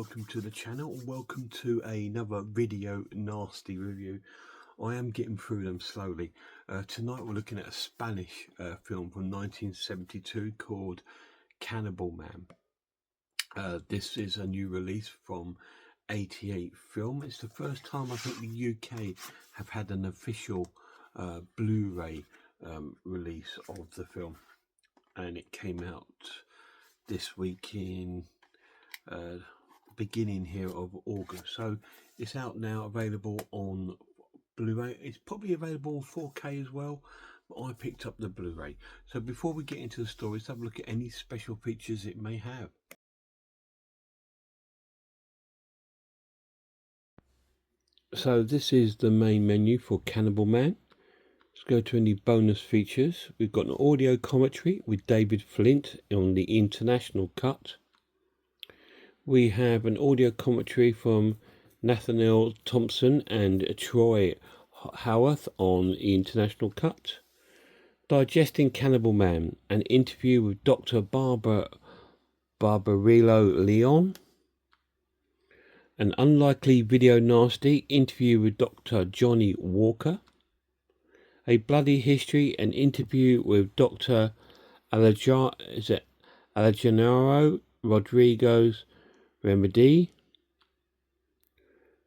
welcome to the channel and welcome to another video nasty review. I am getting through them slowly. Tonight we're looking at a Spanish film from 1972 called Cannibal Man. This is a new release from 88 Film. It's the first time I think the UK have had an official Blu-ray release of the film, and it came out this week in beginning here of August. So it's out now, available on Blu-ray. It's probably available on 4K as well, but I picked up the Blu-ray. So before we get into the story, let's have a look at any special features it may have. So this is the main menu for Cannibal Man. Let's go to any bonus features. We've got an audio commentary with David Flint on the international cut. We have an audio commentary from Nathaniel Thompson and Troy Howarth on the international cut. Digesting Cannibal Man, an interview with Dr. Barbarello Leon. An unlikely video nasty interview with Dr. Johnny Walker. A bloody history, an interview with Dr. Alejandro Rodriguez Remedy.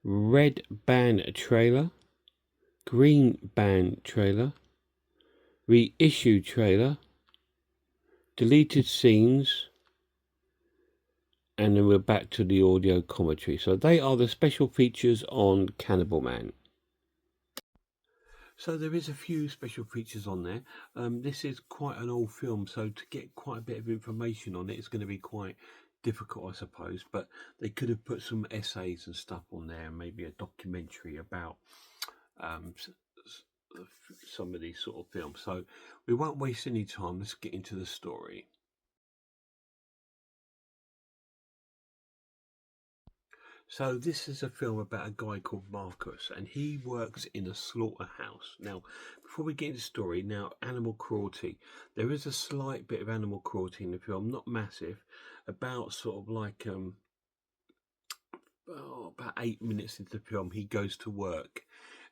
Red band trailer, green band trailer, reissue trailer, deleted scenes, and then we're back to the audio commentary. So they are the special features on Cannibal Man. So there is a few special features on there. This is quite an old film, so to get quite a bit of information on it is going to be quite difficult, I suppose. But they could have put some essays and stuff on there, and maybe a documentary about some of these sort of films. So we won't waste any time. Let's get into the story. So this is a film about a guy called Marcus, and he works in a slaughterhouse. Now, before we get into the story, now animal cruelty. There is a slight bit of animal cruelty in the film, not massive. About sort of like about 8 minutes into the film, he goes to work,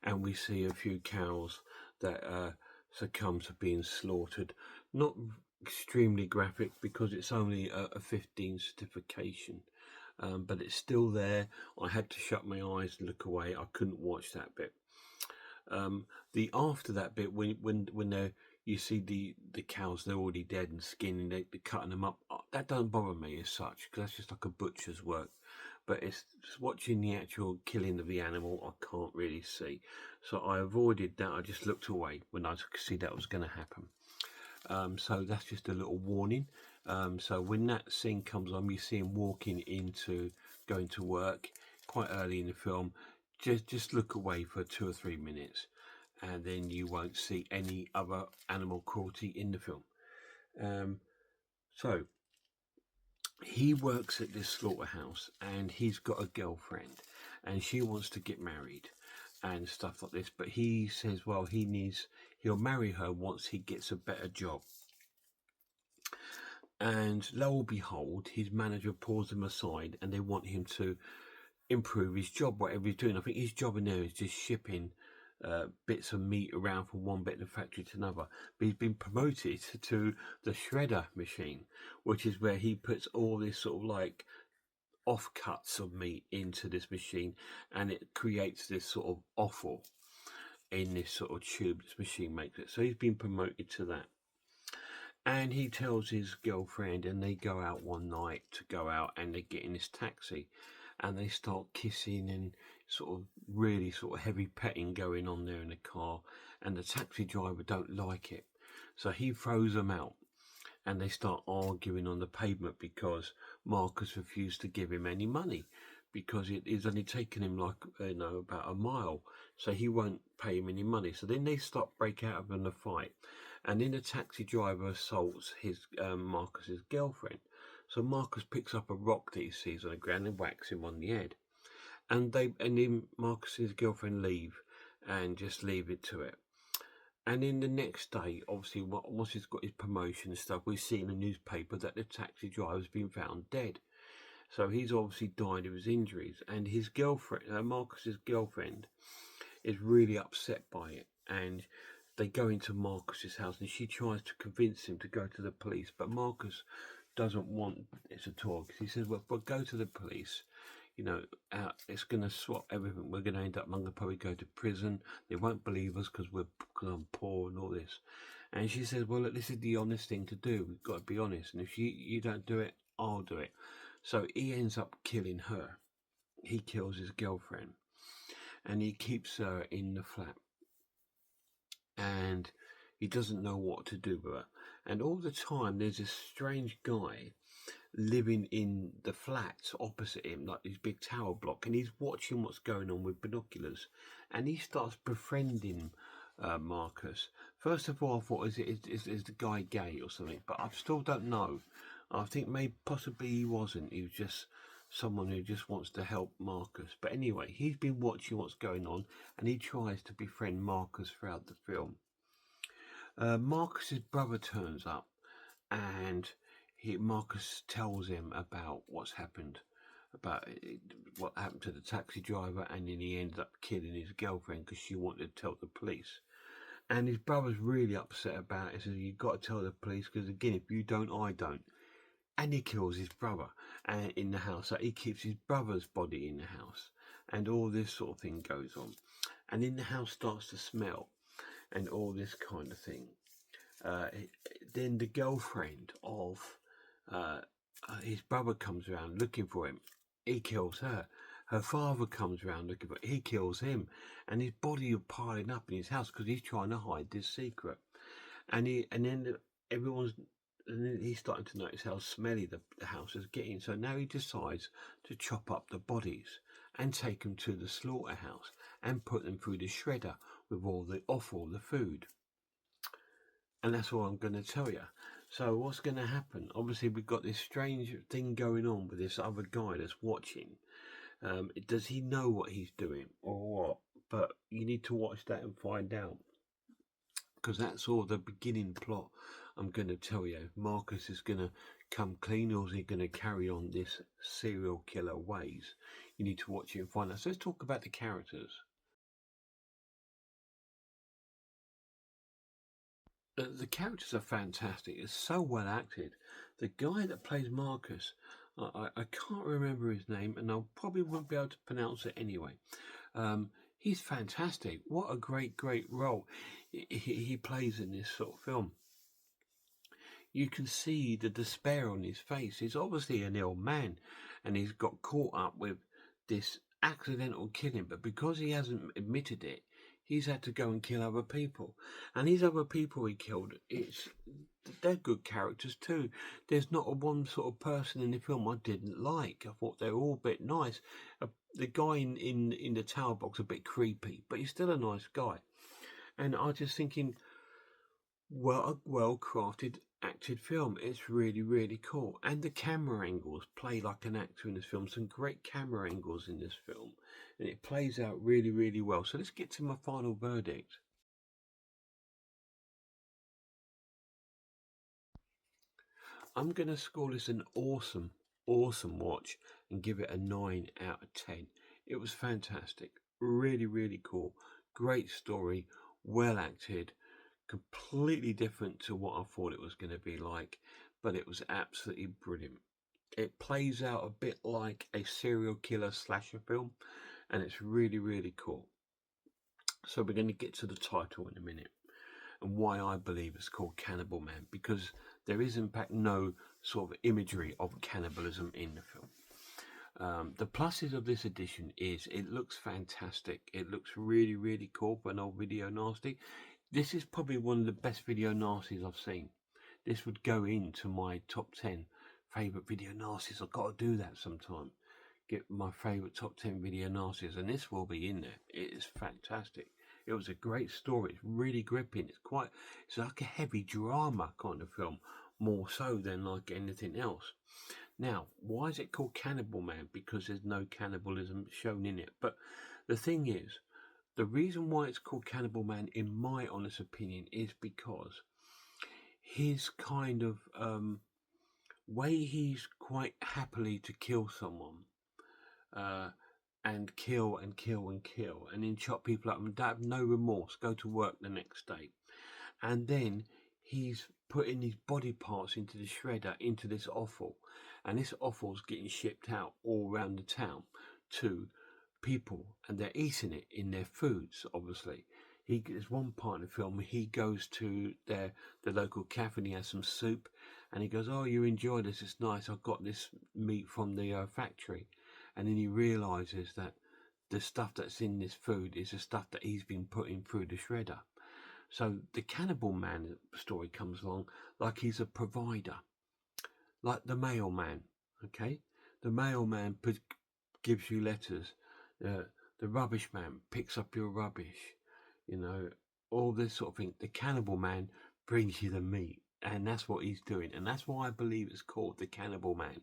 and we see a few cows that succumb to being slaughtered. Not extremely graphic because it's only a 15 certification. But it's still there. I had to shut my eyes and look away. I couldn't watch that bit. The after that bit, when they you see the cows, they're already dead and skinning, they're cutting them up. That doesn't bother me as such, because that's just like a butcher's work. But it's just watching the actual killing of the animal, I can't really see. So I avoided that. I just looked away when I could see that was going to happen. So that's just a little warning. So when that scene comes on, you see him going to work quite early in the film. Just look away for 2 or 3 minutes, and then you won't see any other animal cruelty in the film. So he works at this slaughterhouse, and he's got a girlfriend, and she wants to get married and stuff like this. But he says, well, he'll marry her once he gets a better job. And lo and behold, his manager pulls him aside, and they want him to improve his job, whatever he's doing. I think his job in there is just shipping bits of meat around from one bit of the factory to another. But he's been promoted to the shredder machine, which is where he puts all this sort of like offcuts of meat into this machine, and it creates this sort of offal in this sort of tube this machine makes it. So he's been promoted to that. And he tells his girlfriend, and they go out one night and they get in this taxi, and they start kissing and sort of really sort of heavy petting going on there in the car, and the taxi driver don't like it. So he throws them out, and they start arguing on the pavement because Marcus refused to give him any money, because it's only taken him like, about a mile, so he won't pay him any money. So then they break out of a fight. And then the taxi driver assaults Marcus's girlfriend. So Marcus picks up a rock that he sees on the ground and whacks him on the head. And then Marcus and his girlfriend leave and just leave it to it. And then the next day, obviously, once he's got his promotion and stuff, we see in the newspaper that the taxi driver's been found dead. So he's obviously died of his injuries, and his girlfriend, Marcus's girlfriend, is really upset by it. And they go into Marcus's house, and she tries to convince him to go to the police, but Marcus doesn't want it at all, because he says, "Well, but go to the police. You know, it's going to swap everything. We're going to end up, I'm going to probably go to prison. They won't believe us because I'm poor and all this." And she says, "Well, look, this is the honest thing to do. We've got to be honest. And if you don't do it, I'll do it." So he ends up killing her. He kills his girlfriend, and he keeps her in the flat. And he doesn't know what to do with her. And all the time, there's this strange guy living in the flats opposite him, like this big tower block, and he's watching what's going on with binoculars, and he starts befriending Marcus. First of all, I thought, is the guy gay or something? But I still don't know. I think maybe possibly he wasn't. He was just someone who just wants to help Marcus. But anyway, he's been watching what's going on, and he tries to befriend Marcus throughout the film. Marcus's brother turns up, and Marcus tells him about what's happened, about what happened to the taxi driver, and then he ended up killing his girlfriend because she wanted to tell the police. And his brother's really upset about it. He says, "You've got to tell the police, because again, if you don't, I don't." And he kills his brother in the house. So he keeps his brother's body in the house, and all this sort of thing goes on. And then the house starts to smell, and all this kind of thing. Then the girlfriend of his brother comes around looking for him. He kills her. Her father comes around looking for him. He kills him. And his body is piling up in his house because he's trying to hide this secret. And then he's starting to notice how smelly the house is getting. So now he decides to chop up the bodies and take them to the slaughterhouse and put them through the shredder with all the food. And that's all I'm going to tell you. So what's going to happen? Obviously, we've got this strange thing going on with this other guy that's watching. Does he know what he's doing or what? But you need to watch that and find out, because that's all the beginning plot. I'm going to tell you, Marcus is going to come clean, or is he going to carry on this serial killer ways? You need to watch it and find out. So let's talk about the characters. The characters are fantastic. It's so well acted. The guy that plays Marcus, I can't remember his name, and I probably won't be able to pronounce it anyway. He's fantastic. What a great role he plays in this sort of film. You can see the despair on his face. He's obviously an ill man, and he's got caught up with this accidental killing, but because he hasn't admitted it, he's had to go and kill other people. And these other people he killed, they're good characters too. There's not a one sort of person in the film I didn't like. I thought they were all a bit nice. The guy in the tower box a bit creepy, but he's still a nice guy. And I was just thinking, well, a well-crafted acted film. It's really cool. And the camera angles play like an actor in this film. Some great camera angles in this film, and it plays out really well. So let's get to my final verdict. I'm going to score this an awesome watch and give it a 9 out of 10. It was fantastic. Really cool. Great story. Well acted. Completely different to what I thought it was going to be like, but it was absolutely brilliant. It plays out a bit like a serial killer slasher film, and it's really cool. So we're going to get to the title in a minute, and why I believe it's called Cannibal Man, because there is in fact no sort of imagery of cannibalism in the film. The pluses of this edition is it looks fantastic. It looks really cool for an old video nasty. This is probably one of the best video nasties I've seen. This would go into my top 10 favourite video nasties. I've got to do that sometime. Get my favourite top 10 video nasties, and this will be in there. It is fantastic. It was a great story. It's really gripping. It's like a heavy drama kind of film, more so than like anything else. Now, why is it called Cannibal Man? Because there's no cannibalism shown in it. But the thing is, the reason why it's called Cannibal Man, in my honest opinion, is because his kind of way he's quite happily to kill someone, uh, and kill and kill and kill, and then chop people up and have no remorse, go to work the next day, and then he's putting his body parts into the shredder, into this offal, and this offal's getting shipped out all around the town to people, and they're eating it in their foods. Obviously, there's one part in the film where he goes to the local cafe and he has some soup, and he goes, "Oh, you enjoy this? It's nice. I got this meat from the factory," and then he realizes that the stuff that's in this food is the stuff that he's been putting through the shredder. So the Cannibal Man story comes along like he's a provider, like the mailman. Okay, the mailman gives you letters. The rubbish man picks up your rubbish. You know, all this sort of thing. The Cannibal Man brings you the meat. And that's what he's doing. And that's why I believe it's called the Cannibal Man.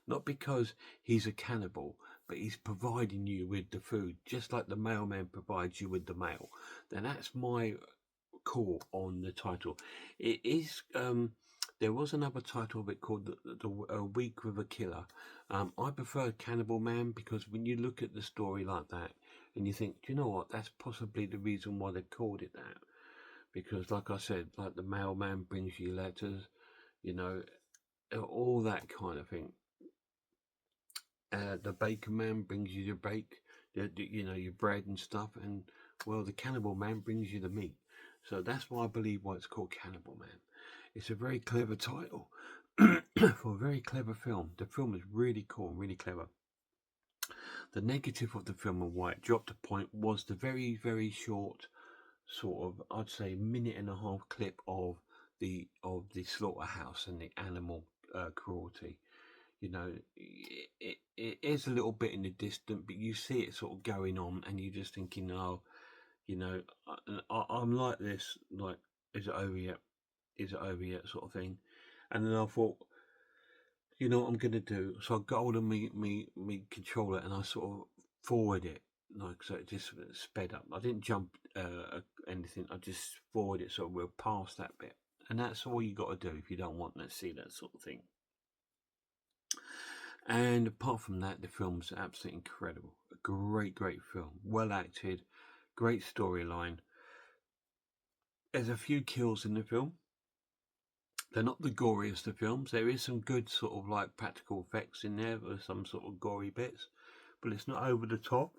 Not because he's a cannibal, but he's providing you with the food, just like the mailman provides you with the mail. Then that's my call on the title. It is. There was another title of it called the Week with a Killer. I prefer Cannibal Man because when you look at the story like that, and you think, do you know what? That's possibly the reason why they called it that. Because, like I said, like the mailman brings you letters, you know, all that kind of thing. The baker man brings you your you know, your bread and stuff, and well, the Cannibal Man brings you the meat. So that's why I believe why it's called Cannibal Man. It's a very clever title for a very clever film. The film is really cool and really clever. The negative of the film and why it dropped a point was the very, very short, sort of, I'd say, minute and a half clip of the slaughterhouse and the animal cruelty. You know, it is a little bit in the distance, but you see it sort of going on, and you're just thinking, oh, you know, I'm like this, like, is it over yet? Is it over yet, sort of thing. And then I thought, you know what I'm gonna do? So I got hold of me controller and I sort of forward it, like, so it just sped up. I didn't jump anything. I just forward it so we're past that bit, and that's all you got to do if you don't want to see that sort of thing. And apart from that, the film's absolutely incredible. A great, great film. Well acted, great storyline. There's a few kills in the film. They're not the goriest of films. There is some good sort of like practical effects in there with some sort of gory bits, but it's not over the top.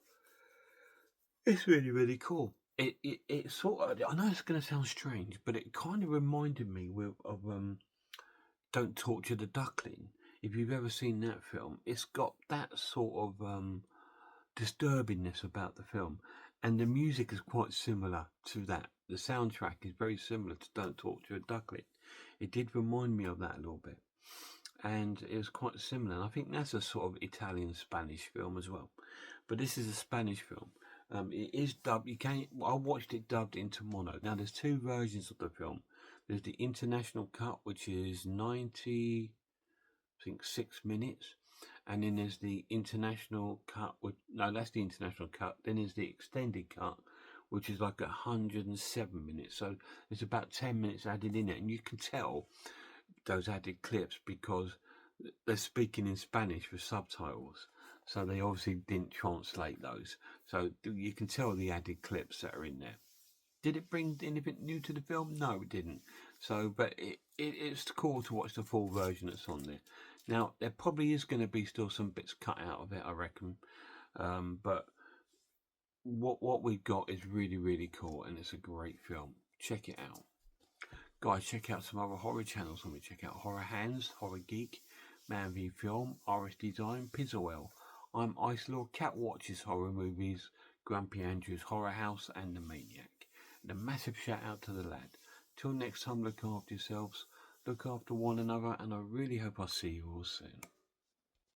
It's really, really cool. It sort of, I know it's going to sound strange, but it kind of reminded me of Don't Torture the Duckling. If you've ever seen that film, it's got that sort of disturbingness about the film, and the music is quite similar to that. The soundtrack is very similar to Don't Torture a Duckling. It did remind me of that a little bit, and it was quite similar. And I think that's a sort of Italian-Spanish film as well, but this is a Spanish film. It is dubbed. I watched it dubbed into mono. Now there's two versions of the film. There's the international cut, which is 90, I think, 6 minutes, and then there's the international cut. No, that's the international cut. Then there's the extended cut, which is like 107 minutes. So there's about 10 minutes added in it, and you can tell those added clips because they're speaking in Spanish with subtitles. So they obviously didn't translate those. So you can tell the added clips that are in there. Did it bring anything new to the film? No, it didn't. So, but it's cool to watch the full version that's on there. Now, there probably is going to be still some bits cut out of it, I reckon. But what we've got is really, really cool, and it's a great film. Check it out. Guys, check out some other horror channels. Let me check out Horror Hands, Horror Geek, Man v Film, RS Design, Pizzawell. I'm Ice Lord, Cat Watches Horror Movies, Grumpy Andrew's Horror House, and The Maniac. And a massive shout out to the lad. Till next time, look after yourselves, look after one another, and I really hope I see you all soon.